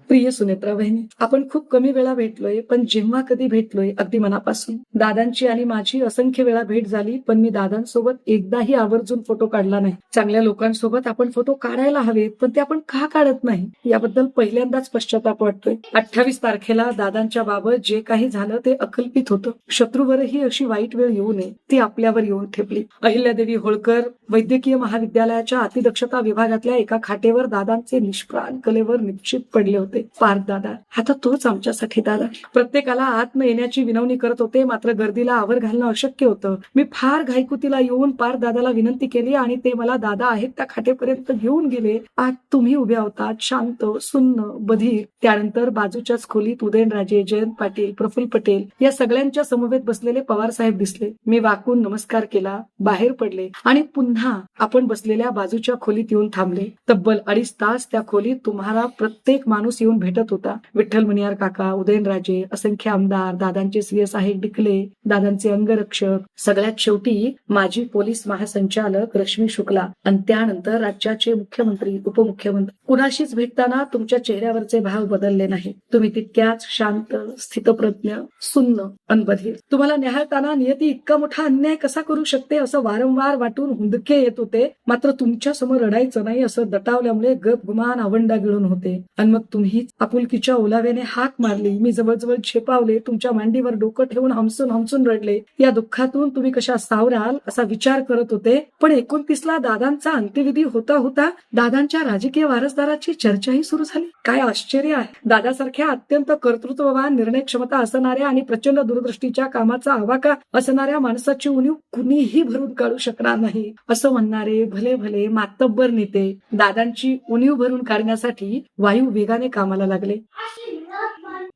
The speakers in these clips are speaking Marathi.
प्रिय सुनेत्रा बहिणी, आपण खूप कमी वेळा भेटलोय, पण जेव्हा कधी भेटलोय अगदी मनापासून. दादांची आणि माझी असंख्य वेळा भेट झाली, पण मी दादांसोबत एकदाही आवर्जून फोटो काढला नाही. चांगल्या लोकांसोबत आपण फोटो काढायला हवेत, पण ते आपण का काढत नाही याबद्दल पहिल्यांदाच पश्चाताप वाटतोय. 28 तारखेला दादांच्या बाबत जे काही झालं ते अकल्पित होतं. शत्रूवरही अशी वाईट वेळ येऊ नये ती आपल्यावर येऊन ठेपली. अहिल्यादेवी होळकर वैद्यकीय महाविद्यालयाच्या अतिदक्षता विभागातल्या एका खाटेवर दादांचे निष्प्राण कलेवर निश्चित पडले होते. पार्थ दादा, आता तोच आमच्यासाठी दादा. प्रत्येकाला आत न येण्याची विनवणी करत होते, मात्र गर्दीला आवर घालणं अशक्य होतं. मी फार घाईकुतीला येऊन पार्थ दादाला विनंती केली आणि ते मला दादा आहेत त्या खाटेपर्यंत घेऊन गेले. आत तुम्ही उभ्या होतात, शांत, सुन्न, बधीर. त्यानंतर बाजूच्याच खोलीत उदयनराजे, जयंत पाटील, प्रफुल्ल पटेल या सगळ्यांच्या समवेत बसलेले पवार साहेब दिसले. मी वाकून नमस्कार केला, बाहेर पडले आणि पुन्हा आपण बसलेल्या बाजूच्या खोलीत येऊन थांबले. तब्बल 2.5 तास त्या खोलीत तुम्हाला प्रत्येक माणूस येऊन भेटत होता. विठ्ठल मुनियार काका, उदयनराजे, असंख्य आमदार, दादांचे श्री साहेब डिकले, दादांचे अंगरक्षक, सगळ्यात शेवटी माजी पोलीस महासंचालक रश्मी शुक्ला आणि त्यानंतर राज्याचे मुख्यमंत्री, उपमुख्यमंत्री. कुणाशीच भेटताना तुमच्या चेहऱ्यावरचे भाव बदलले नाही. तुम्ही तितक्याच शांत, स्थितप्रज्ञ, सुन्न आणि बधीर. तुम्हाला निहाळताना नियती इतका मोठा अन्याय कसा करू शकते असं वारंवार वाटून हुंदके येत होते. मात्र तुमच्या समोर रडायचं नाही असं दटावल्यामुळे गप गुमान आवंडा गिळून होते. आणि मग तुम्ही आपुलकीच्या ओलाव्याने हाक मारली. मी जवळजवळ झेपावले, तुमच्या मांडीवर डोकं ठेवून हमसून हमसून रडले. या दुःखातून तुम्ही कशा सावराल असा विचार करत होते. पण 29ला दादांचा अंत्यविधी होता होता दादांच्या राजकीय वारसदाराची चर्चाही सुरू झाली. काय आश्चर्य आहे. दादासारख्या अत्यंत कर्तृत्ववान, निर्णय क्षमता असणाऱ्या आणि प्रचंड दूरदृष्टीच्या कामाचा आवाका असणाऱ्या माणसाची उणीव कुणीही भरून काढू शकणार नाही असं म्हणणारे भले भले मातब्बर नेते दादांची उणीव भरून काढण्यासाठी वायू वेगाने कामाला लागले.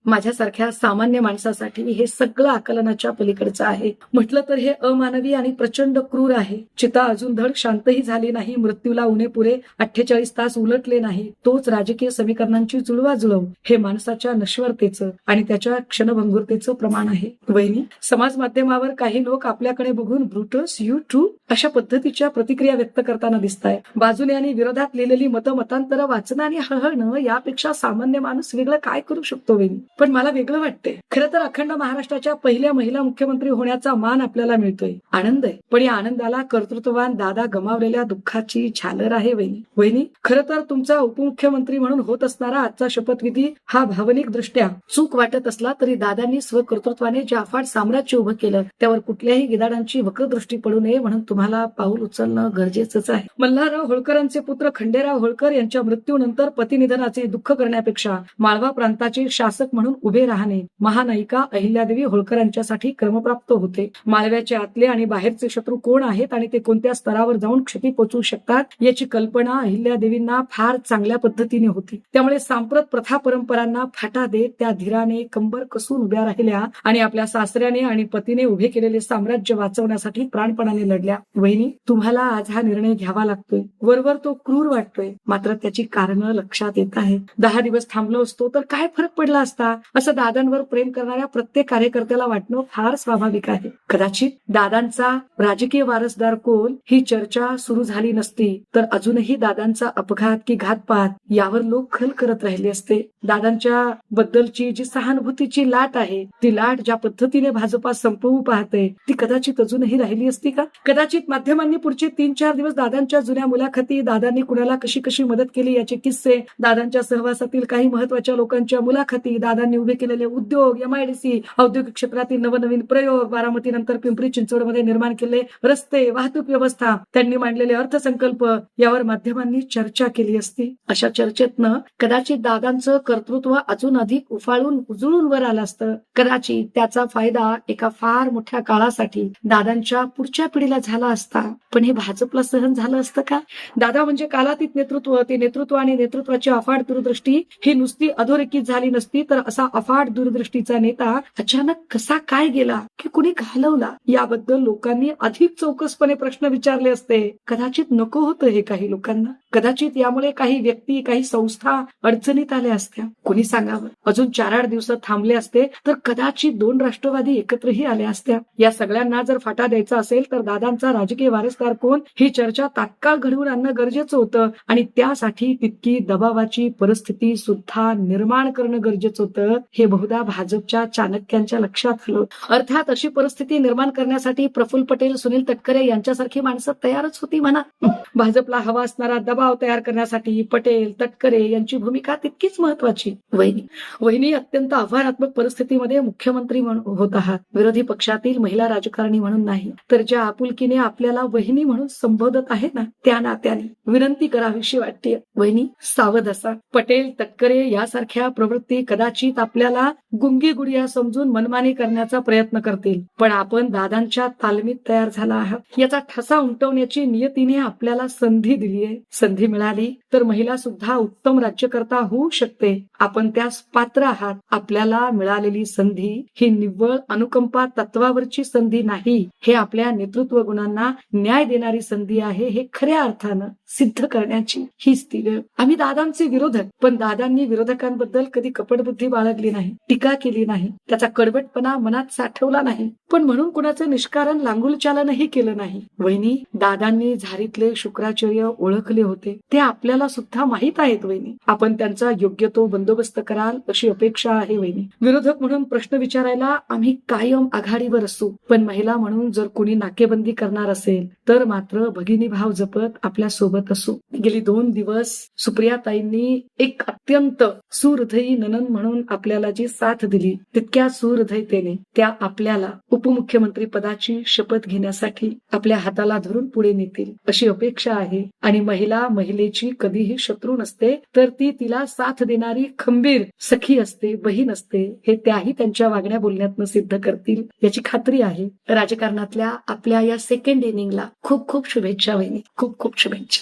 माझ्यासारख्या सामान्य माणसासाठी हे सगळं आकलनाच्या पलीकडचं आहे. म्हटलं तर हे अमानवी आणि प्रचंड क्रूर आहे. चिता अजून धड शांतही झाली नाही. मृत्यूला उणे पुरे 48 तास उलटले नाही. तोच राजकीय समीकरणांची जुळवाजुळव हे माणसाच्या नश्वरतेचं आणि त्याच्या क्षणभंगुरतेचं प्रमाण आहे. वहिनी, समाज माध्यमावर काही लोक आपल्याकडे बघून ब्रुटस, यू ट्रू अशा पद्धतीच्या प्रतिक्रिया व्यक्त करताना दिसताय. बाजूने आणि विरोधात लिहिलेली मतांतर वाचणं आणि हळहळणं यापेक्षा सामान्य माणूस वेगळं काय करू शकतो वहिनी? पण मला वेगळं वाटतंय. खरं तर अखंड महाराष्ट्राच्या पहिल्या महिला मुख्यमंत्री होण्याचा मान आपल्याला मिळतोय, आनंद आहे. पण या आनंदाला कर्तृत्ववान दादा गमावलेल्या दुःखाची झालर आहे वहिनी. वहिनी, खरं तर तुमचा उपमुख्यमंत्री म्हणून होत असणारा आजचा शपथविधी हा भावनिक दृष्ट्या चूक वाटत असला तरी दादांनी स्वकर्तृत्वाने जे अफाट साम्राज्य उभं केलं त्यावर कुठल्याही गिदाडांची वक्रदृष्टी पडू नये म्हणून तुम्हाला पाऊल उचलणं गरजेचंच आहे. मल्हारराव होळकरांचे पुत्र खंडेराव होळकर यांच्या मृत्यूनंतर पतिनिधनाचे दुःख करण्यापेक्षा माळवा प्रांताचे शासक म्हणून उभे राहणे महानायिका अहिल्यादेवी होळकर यांच्यासाठी क्रमप्राप्त होते. माळव्याचे आतले आणि बाहेरचे शत्रू कोण आहेत आणि ते कोणत्या स्तरावर जाऊन क्षती पोचवू शकतात याची कल्पना अहिल्यादेवींना फार चांगल्या पद्धतीने होती. त्यामुळे सांप्रत प्रथा परंपरांना फाटा देत त्या धीराने कंबर कसून उभ्या राहिल्या आणि आपल्या सासऱ्याने आणि पतीने उभे केलेले साम्राज्य वाचवण्यासाठी प्राणपणाने लढल्या. वहिनी, तुम्हाला आज हा निर्णय घ्यावा लागतोय. वरवर तो क्रूर वाटतोय, मात्र त्याची कारणं लक्षात येत आहेत. 10 दिवस थांबलो असतो तर काय फरक पडला असता असं दादांवर प्रेम करणाऱ्या प्रत्येक कार्यकर्त्याला वाटणं फार स्वाभाविक आहे. कदाचित दादांचा राजकीय वारसदार कोण ही चर्चा सुरू झाली नसती तर अजूनही दादांचा अपघात की घातपात यावर लोक खल करत राहिले असते. दादांच्या बद्दलची जी सहानुभूतीची लाट आहे ती लाट ज्या पद्धतीने भाजपा संपवू पाहते ती कदाचित अजूनही राहिली असती का? कदाचित माध्यमांनी पुढचे 3-4 दिवस दादांच्या जुन्या मुलाखती, दादांनी कुणाला कशी कशी मदत केली याचे किस्से, दादांच्या सहवासातील काही महत्वाच्या लोकांच्या मुलाखती, दादांनी उभे केलेले उद्योग, MIDC, औद्योगिक क्षेत्रातील नवनवीन प्रयोग, बारामती नंतर पिंपरी चिंचवडमध्ये निर्माण केले रस्ते, वाहतूक व्यवस्था, त्यांनी मांडलेले अर्थसंकल्प यावर माध्यमांनी चर्चा केली असती. अशा चर्चेतनं कदाचित दादांचं कर्तृत्व अजून अधिक उफाळून उजळून वर आलं असतं. कदाचित त्याचा फायदा एका फार मोठ्या काळासाठी दादांच्या पुढच्या पिढीला झाला असता. पण हे भाजपला सहन झालं असतं का? दादा म्हणजे कालातीत नेतृत्व, ते नेतृत्व आणि नेतृत्वाची अफाट दूरदृष्टी ही नुसती अधोरेखित झाली नसती तर असा अफाट दूरदृष्टीचा नेता अचानक कसा काय गेला की कुणी घालवला याबद्दल लोकांनी अधिक चौकसपणे प्रश्न विचारले असते. कदाचित नको होतं हे काही लोकांना. कदाचित यामुळे काही व्यक्ती, काही संस्था अडचणीत आल्या असत्या. कोणी सांगावं, अजून 4-8 दिवस थांबले असते तर कदाचित 2 राष्ट्रवादी एकत्रही आल्या असत्या. या सगळ्यांना जर फाटा द्यायचा असेल तर दादांचा राजकीय वारसदार कोण ही चर्चा तात्काळ घडवून आणणं गरजेचं होतं आणि त्यासाठी तितकी दबावाची परिस्थिती सुद्धा निर्माण करणं गरजेचं होतं. हे बहुधा भाजपच्या चाणक्यांच्या लक्षात आलं. अर्थात अशी परिस्थिती निर्माण करण्यासाठी प्रफुल्ल पटेल, सुनील तटकरे यांच्यासारखी माणसं तयारच होती म्हणा. भाजपला हवा असणारा दबाव तयार करण्यासाठी पटेल, तटकरे यांची भूमिका तितकीच महत्वाची. वहिनी अत्यंत आव्हानात्मक परिस्थितीमध्ये मुख्यमंत्री म्हणून होत आहात. विरोधी पक्षातील महिला राजकारणी म्हणून नाही, तर ज्या आपुलकीने आपल्याला वहिनी म्हणून संबोधत आहे ना, त्या नात्याने विनंती करावीशी वाटते. वहिनी, सावध असा. पटेल, तटकरे यासारख्या प्रवृत्ती कदाचित आपल्याला गुंगी गुडिया समजून मनमानी करण्याचा प्रयत्न करतील, पण आपण दादांच्या तालमीत तयार झाला आहात. याचा ठसा उमटवण्याची नियतीने आपल्याला संधी दिली आहे. संधी मिळाली तर महिला सुद्धा उत्तम राज्यकर्ता होऊ शकते. आपण त्यास पात्र आहात. आपल्याला मिळालेली संधी ही निव्वळ अनुकंपा तत्वावरची संधी नाही, हे आपल्या नेतृत्व गुणांना न्याय देणारी संधी आहे. हे खऱ्या अर्थानं सिद्ध करण्याची हीच ती वेळ. आम्ही दादांचे विरोधक, पण दादांनी विरोधकांबद्दल कधी कपटबुद्धी बाळगली नाही, टीका केली नाही, त्याचा कडवटपणा मनात साठवला नाही, पण म्हणून कुणाचं निष्कारण लांगुलचालनही केलं नाही. वहिनी, दादांनी झारीतले शुक्राचार्य ओळखले होते, ते आपल्याला सुद्धा माहित आहेत. वहिनी, आपण त्यांचा योग्य तो बंदोबस्त कराल अशी अपेक्षा आहे. वहिनी, विरोधक म्हणून प्रश्न विचारायला आम्ही कायम आघाडीवर असू, पण महिला म्हणून जर कोणी नाकेबंदी करणार असेल तर मात्र भगिनी भाव जपत आपल्या सोबत असू. गेली 2 दिवस सुप्रियाताईंनी एक अत्यंत सुहृदयी नणंद म्हणून आपल्याला जी साथ दिली, तितक्या सुहृदयतेने त्या आपल्याला उपमुख्यमंत्री पदाची शपथ घेण्यासाठी आपल्या हाताला धरून पुढे नेतील अशी अपेक्षा आहे. आणि महिला महिलेची कधीही शत्रू नसते, तर ती तिला साथ देणारी खंबीर सखी असते, बहीण असते. हे त्याही त्यांच्या वागण्या बोलण्यातनं सिद्ध करतील याची खात्री आहे. राजकारणातल्या आपल्या या सेकंड इनिंगला खूप खूप शुभेच्छा वहिनी, खूप खूप शुभेच्छा.